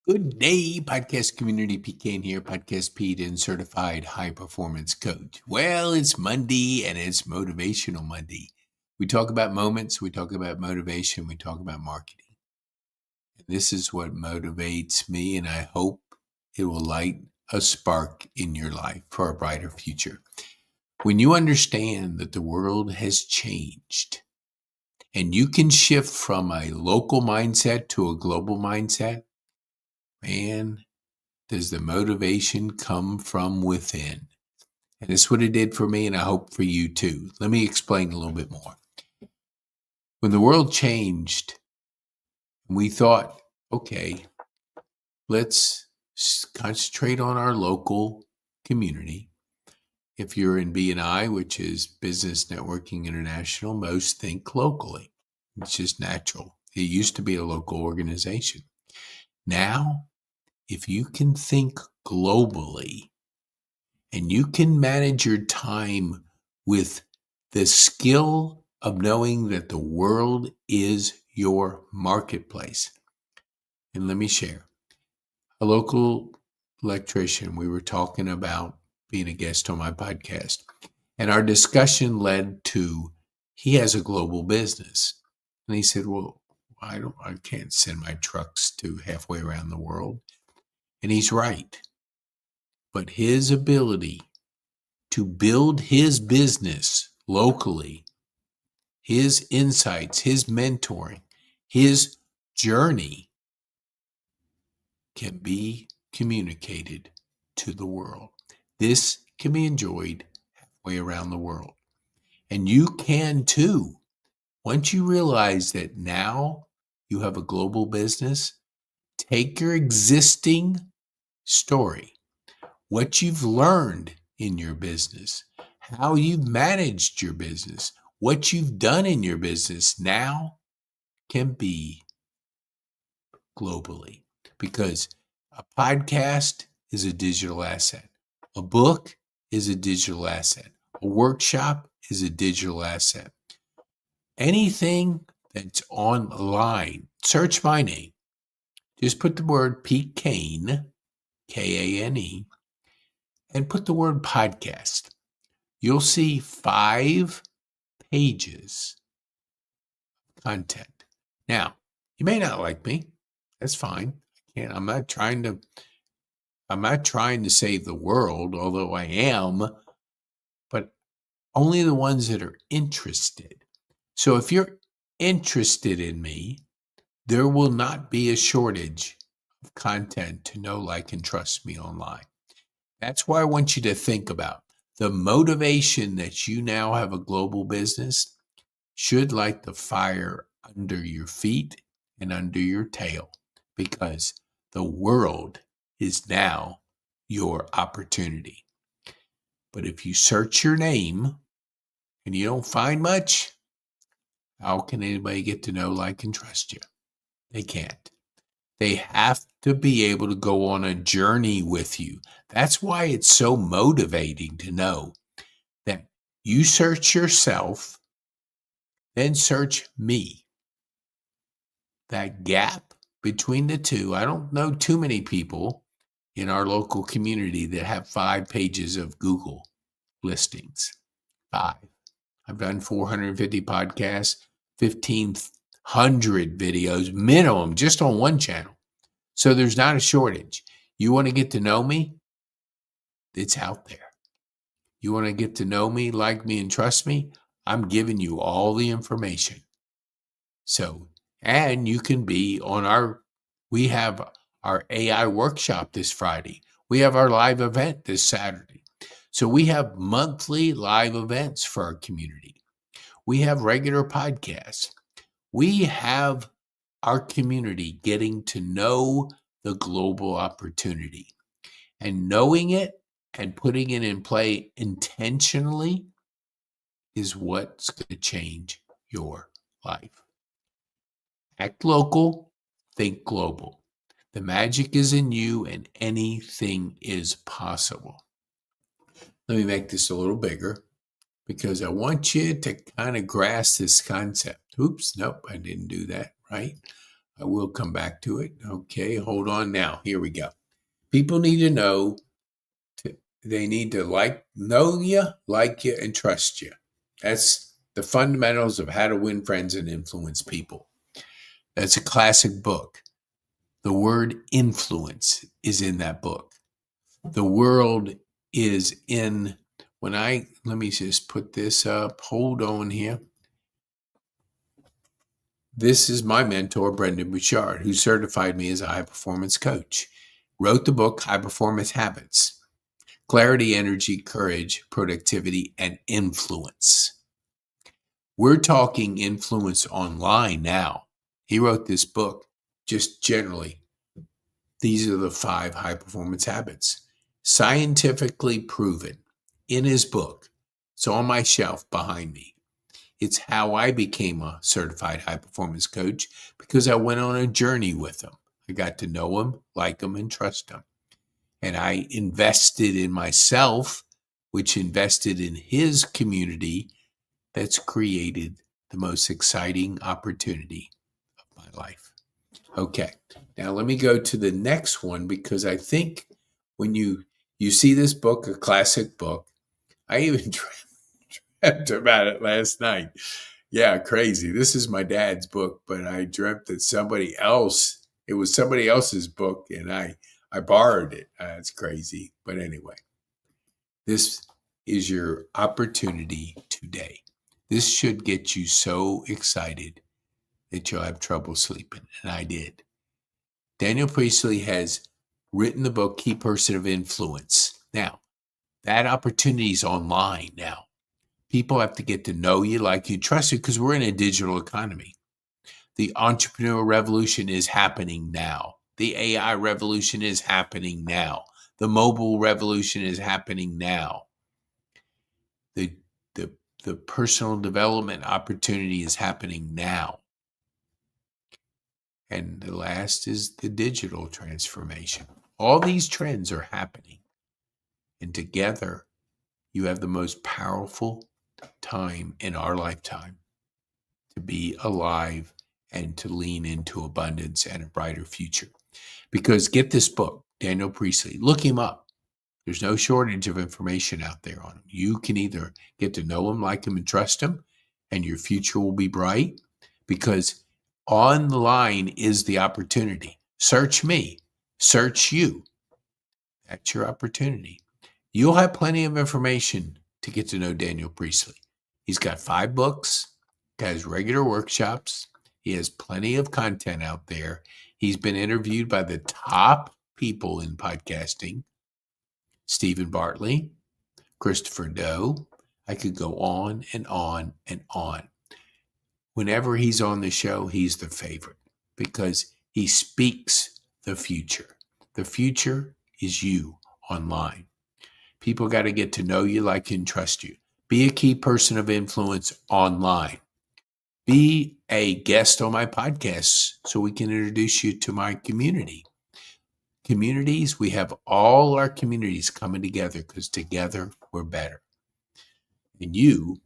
Good day, podcast community. PK here, podcast Pete and certified high performance coach. Well, it's Monday and it's Motivational Monday. We talk about moments, we talk about motivation, we talk about marketing. And this is what motivates me, and I hope it will light a spark in your life for a brighter future. When you understand that the world has changed and you can shift from a local mindset to a global mindset, man, does the motivation come from within? And it's what it did for me, and I hope for you too. Let me explain a little bit more. When the world changed, we thought, okay, let's concentrate on our local community. If you're in BNI, which is Business Networking International, most think locally. It's just natural. It used to be a local organization. Now, if you can think globally, and you can manage your time with the skill of knowing that the world is your marketplace. And let me share. A local electrician, we were talking about being a guest on my podcast, and our discussion led to he has a global business. And he said, well, I can't send my trucks to halfway around the world. And he's right. But his ability to build his business locally, his insights, his mentoring, his journey can be communicated to the world. This can be enjoyed halfway around the world. And you can too. Once you realize that now you have a global business, take your existing story, what you've learned in your business, how you've managed your business, what you've done in your business now can be globally, because a podcast is a digital asset. A book is a digital asset. A workshop is a digital asset. Anything that's online, search my name. Just put the word Pete Kane, Kane, and put the word podcast. You'll see 5 pages of content. Now, you may not like me. That's fine. I'm not trying to save the world, although I am, but only the ones that are interested. So if you're interested in me, there will not be a shortage of content to know, like, and trust me online. That's why I want you to think about the motivation that you now have a global business should light the fire under your feet and under your tail, because the world is now your opportunity. But if you search your name and you don't find much, how can anybody get to know, like, and trust you? They can't. They have to be able to go on a journey with you. That's why it's so motivating to know that you search yourself, then search me. That gap between the two, I don't know too many people in our local community that have 5 pages of Google listings. 5. I've done 450 podcasts, 1,500 videos minimum just on one channel. So there's not a shortage. You want to get to know me? It's out there. You want to get to know me, like me, and trust me? I'm giving you all the information. So, and you can be on we have our AI workshop this Friday. We have our live event this Saturday. So we have monthly live events for our community. We have regular podcasts. We have our community getting to know the global opportunity, and knowing it and putting it in play intentionally is what's going to change your life. Act local, think global. The magic is in you, and anything is possible. Let me make this a little bigger, because I want you to kind of grasp this concept. Oops, nope, I didn't do that right. I will come back to it. Okay, hold on now. Here we go. People need to know, they need to know you, like you, and trust you. That's the fundamentals of how to win friends and influence people. That's a classic book. The word influence is in that book. The world is in, let me just put this up. Hold on here. This is my mentor, Brendan Bouchard, who certified me as a high performance coach. Wrote the book, High Performance Habits: Clarity, Energy, Courage, Productivity, and Influence. We're talking influence online now. He wrote this book just generally. These are the 5 high performance habits, scientifically proven in his book. It's on my shelf behind me. It's how I became a certified high performance coach, because I went on a journey with him. I got to know him, like him, and trust him. And I invested in myself, which invested in his community. That's created the most exciting opportunity of my life. Okay, now let me go to the next one, because I think when you see this book, a classic book, I even dreamt about it last night. Yeah, crazy. This is my dad's book, but I dreamt that it was somebody else's book, and I borrowed it. It's crazy. But anyway, this is your opportunity today. This should get you so excited that you'll have trouble sleeping. And I did. Daniel Priestley has written the book, Key Person of Influence. Now, that opportunity is online now. People have to get to know you, like you, trust you, because we're in a digital economy. The entrepreneurial revolution is happening now. The AI revolution is happening now. The mobile revolution is happening now. The, the, the personal development opportunity is happening now. And the last is the digital transformation. All these trends are happening. And together, you have the most powerful time in our lifetime to be alive and to lean into abundance and a brighter future. Because get this book, Daniel Priestley, look him up. There's no shortage of information out there on him. You can either get to know him, like him, and trust him, and your future will be bright, because online is the opportunity. Search me, search you. That's your opportunity. You'll have plenty of information to get to know Daniel Priestley. He's got 5 books, has regular workshops. He has plenty of content out there. He's been interviewed by the top people in podcasting: Stephen Bartley, Christopher Doe. I could go on and on and on. Whenever he's on the show, he's the favorite, because he speaks the future. The future is you online. People got to get to know you, like you, and trust you. Be a key person of influence online. Be a guest on my podcast so we can introduce you to my community. Communities, we have all our communities coming together, because together we're better. And you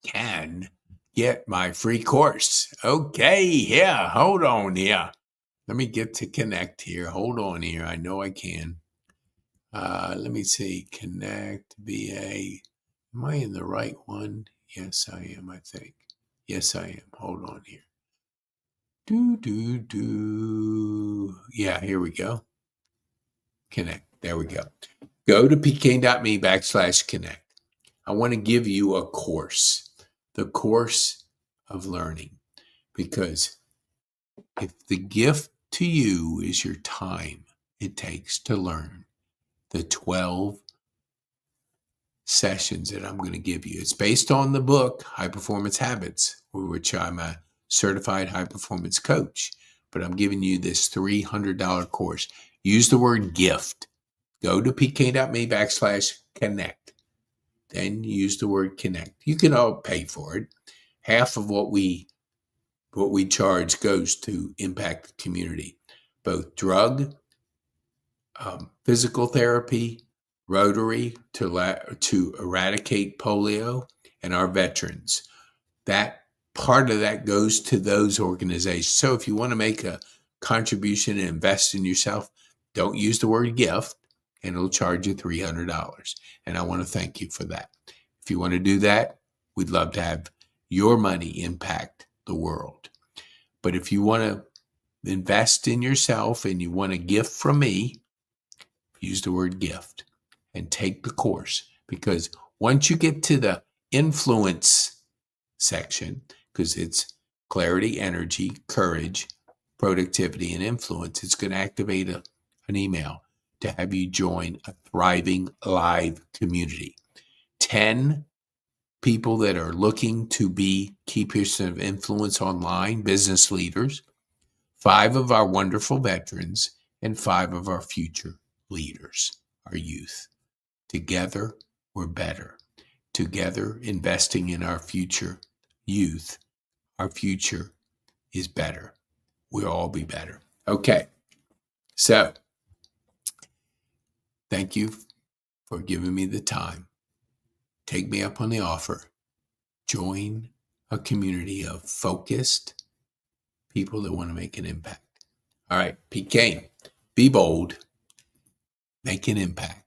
can get my free course. Okay, yeah, hold on here. Let me get to connect here. Hold on here. I know I can. Let me see. Connect, BA. Am I in the right one? Yes, I am, I think. Yes, I am. Hold on here. Yeah, here we go. Connect. There we go. Go to pk.me/connect. I want to give you a course, the course of learning, because if the gift to you is your time it takes to learn the 12 sessions that I'm going to give you, it's based on the book, High Performance Habits, which I'm a certified high performance coach, but I'm giving you this $300 course. Use the word gift. Go to pk.me/connect. Then use the word connect. You can all pay for it. Half of what we charge goes to impact the community, both drug, physical therapy, Rotary to eradicate polio, and our veterans. That part of that goes to those organizations. So if you want to make a contribution and invest in yourself, don't use the word gift, and it'll charge you $300. And I want to thank you for that. If you want to do that, we'd love to have your money impact the world. But if you want to invest in yourself and you want a gift from me, use the word gift and take the course. Because once you get to the influence section, because it's clarity, energy, courage, productivity, and influence, it's going to activate an email to have you join a thriving live community. 10 people that are looking to be key persons of influence online, business leaders, 5 of our wonderful veterans, and 5 of our future leaders, our youth. Together, we're better. Together, investing in our future youth, our future is better. We'll all be better. Okay, so thank you for giving me the time. Take me up on the offer. Join a community of focused people that want to make an impact. All right, Pete Kane, be bold, make an impact.